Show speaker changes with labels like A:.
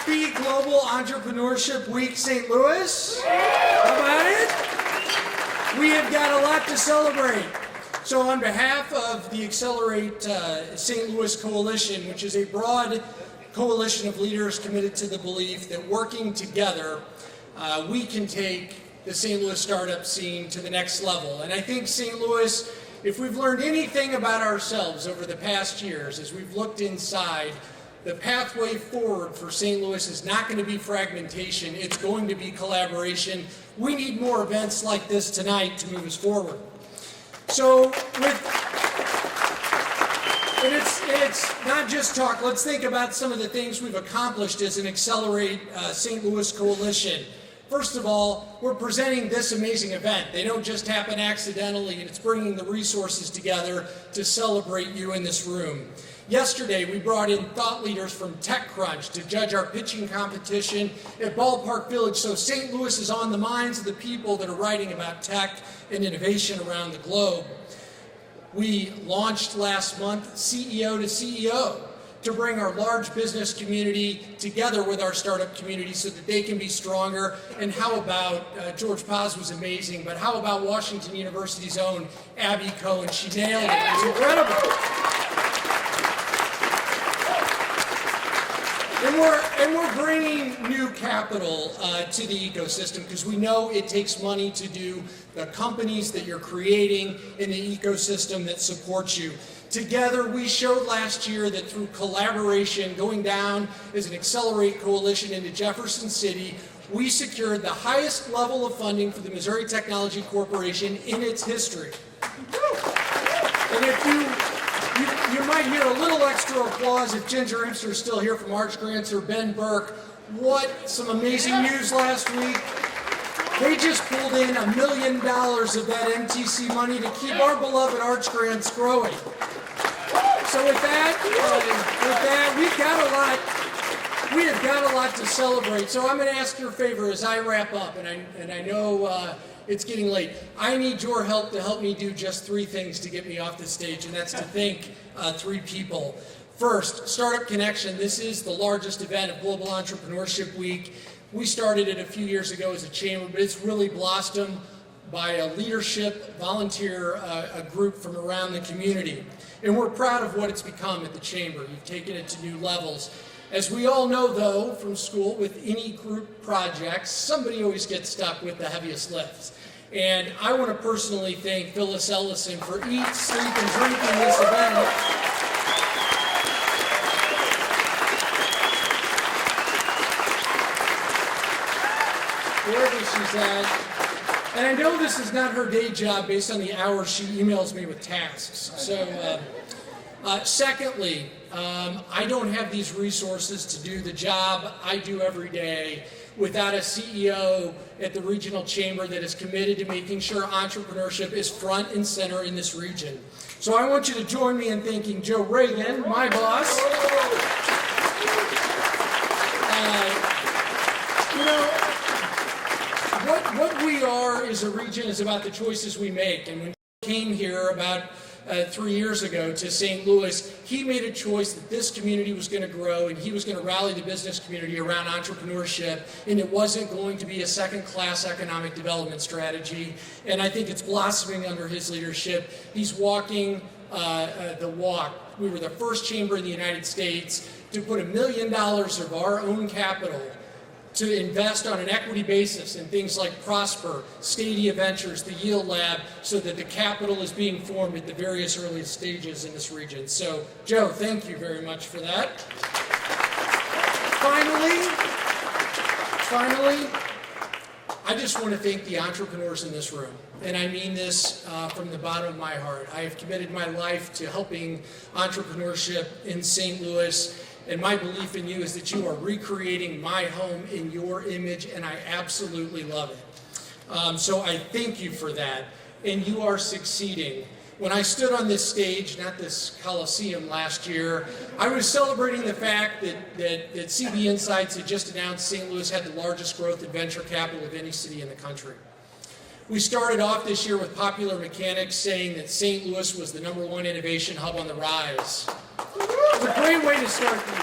A: Happy Global Entrepreneurship Week, St. Louis. How about it? We have got a lot to celebrate. So on behalf of the Accelerate St. Louis Coalition, which is a broad coalition of leaders committed to the belief that working together, we can take the St. Louis startup scene to the next level. And I think St. Louis, if we've learned anything about ourselves over the past years, as we've looked inside, the pathway forward for St. Louis is not going to be fragmentation, it's going to be collaboration. We need more events like this tonight to move us forward. So, it's not just talk. Let's think about some of the things we've accomplished as an Accelerate St. Louis Coalition. First of all, we're presenting this amazing event. They don't just happen accidentally, and it's bringing the resources together to celebrate you in this room. Yesterday, we brought in thought leaders from TechCrunch to judge our pitching competition at Ballpark Village, so St. Louis is on the minds of the people that are writing about tech and innovation around the globe. We launched last month CEO to CEO to bring our large business community together with our startup community so that they can be stronger. And how about, George Paz was amazing, but how about Washington University's own Abby Cohen? She nailed it. It was incredible. And we're bringing new capital to the ecosystem because we know it takes money to do the companies that you're creating in the ecosystem that supports you. Together, we showed last year that through collaboration, going down as an Accelerate Coalition into Jefferson City, we secured the highest level of funding for the Missouri Technology Corporation in its history. And if you might hear a little extra applause if Ginger Imster is still here from Arch Grants or Ben Burke. What some amazing news last week. They just pulled in $1 million of that MTC money to keep our beloved Arch Grants growing. So with that, we have got a lot to celebrate. So I'm going to ask your favor as I wrap up, and I know it's getting late. I need your help to help me do just 3 things to get me off the stage, and that's to thank 3 people. First, Startup Connection. This is the largest event of Global Entrepreneurship Week. We started it a few years ago as a chamber, but it's really blossomed by a leadership, volunteer a group from around the community. And we're proud of what it's become at the chamber. You've taken it to new levels. As we all know, though, from school, with any group projects, somebody always gets stuck with the heaviest lifts. And I want to personally thank Phyllis Ellison for eat, sleep, and drinking this event. Wherever she's at. And I know this is not her day job based on the hours she emails me with tasks. So, secondly, I don't have these resources to do the job I do every day without a CEO at the regional chamber that is committed to making sure entrepreneurship is front and center in this region. So I want you to join me in thanking Joe Reagan, my boss. What we are as a region is about the choices we make. And when he came here about 3 years ago to St. Louis, he made a choice that this community was going to grow and he was going to rally the business community around entrepreneurship, and it wasn't going to be a second-class economic development strategy. And I think it's blossoming under his leadership. He's walking the walk. We were the first chamber in the United States to put $1 million of our own capital to invest on an equity basis in things like Prosper, Stadia Ventures, the Yield Lab, so that the capital is being formed at the various earliest stages in this region. So, Joe, thank you very much for that. Finally, I just want to thank the entrepreneurs in this room. And I mean this from the bottom of my heart. I have committed my life to helping entrepreneurship in St. Louis. And my belief in you is that you are recreating my home in your image, and I absolutely love it. So I thank you for that, and you are succeeding. When I stood on this stage, not this Coliseum last year, I was celebrating the fact that CB Insights had just announced St. Louis had the largest growth in venture capital of any city in the country. We started off this year with Popular Mechanics saying that St. Louis was the #1 innovation hub on the rise. It's a great way to start the year.